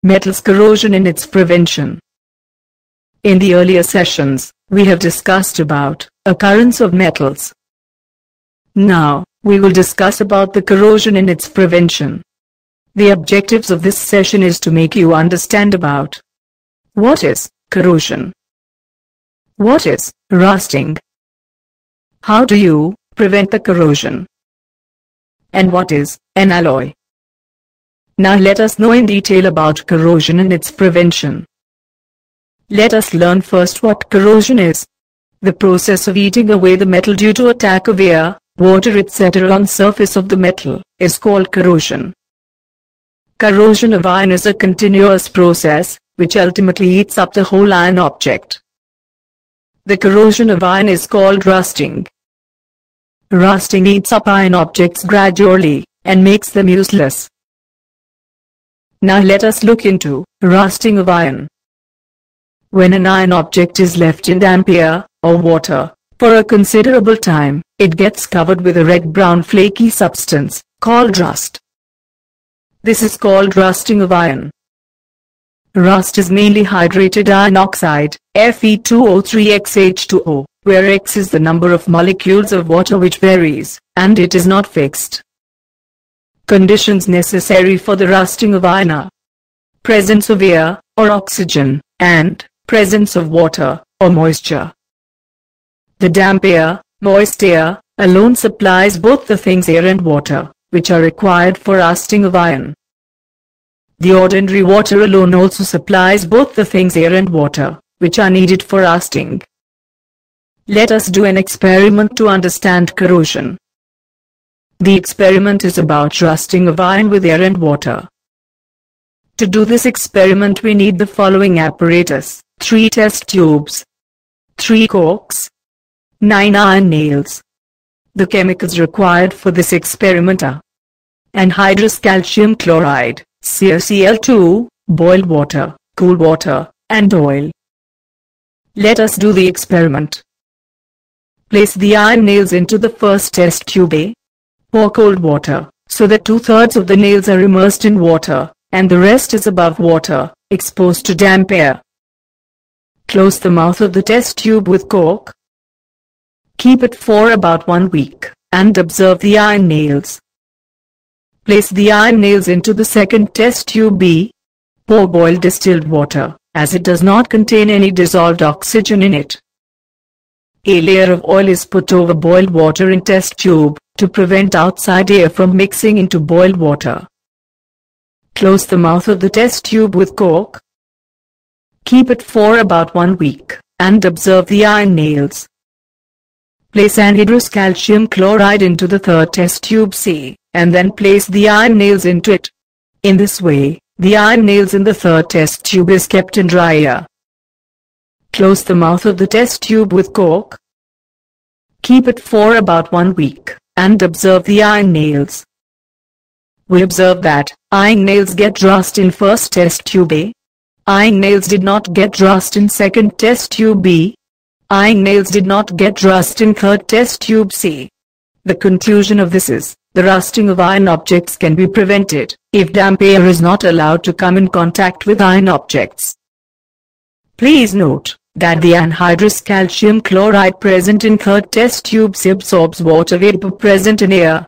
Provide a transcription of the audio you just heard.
Metals corrosion and its prevention. In the earlier sessions, we have discussed about occurrence of metals. Now, we will discuss about the corrosion and its prevention. The objectives of this session is to make you understand about what is corrosion, what is rusting, how do you prevent the corrosion, and what is an alloy. Now let us know in detail about corrosion and its prevention. Let us learn first what corrosion is. The process of eating away the metal due to attack of air, water etc. on surface of the metal is called corrosion. Corrosion of iron is a continuous process, which ultimately eats up the whole iron object. The corrosion of iron is called rusting. Rusting eats up iron objects gradually, and makes them useless. Now let us look into rusting of iron. When an iron object is left in damp air, or water, for a considerable time, it gets covered with a red-brown flaky substance, called rust. This is called rusting of iron. Rust is mainly hydrated iron oxide, Fe2O3xH2O, where X is the number of molecules of water which varies, and it is not fixed. Conditions necessary for the rusting of iron are presence of air, or oxygen, and presence of water, or moisture. The damp air, moist air, alone supplies both the things air and water, which are required for rusting of iron. The ordinary water alone also supplies both the things air and water, which are needed for rusting. Let us do an experiment to understand corrosion. The experiment is about rusting of iron with air and water. To do this experiment we need the following apparatus: 3 test tubes, 3 corks, 9 iron nails. The chemicals required for this experiment are anhydrous calcium chloride, CaCl2, boiled water, cool water, and oil. Let us do the experiment. Place the iron nails into the first test tube A. Pour cold water, so that 2/3 of the nails are immersed in water, and the rest is above water, exposed to damp air. Close the mouth of the test tube with cork. Keep it for about 1 week, and observe the iron nails. Place the iron nails into the second test tube B. Pour boiled distilled water, as it does not contain any dissolved oxygen in it. A layer of oil is put over boiled water in test tube, to prevent outside air from mixing into boiled water. Close the mouth of the test tube with cork. Keep it for about 1 week, and observe the iron nails. Place anhydrous calcium chloride into the third test tube C, and then place the iron nails into it. In this way, the iron nails in the third test tube is kept in dry air. Close the mouth of the test tube with cork. Keep it for about 1 week, and observe the iron nails. We observe that iron nails get rust in first test tube A. Iron nails did not get rust in second test tube B. Iron nails did not get rust in third test tube C. The conclusion of this is, the rusting of iron objects can be prevented, if damp air is not allowed to come in contact with iron objects. Please note, that the anhydrous calcium chloride present in third test tube C absorbs water vapor present in air,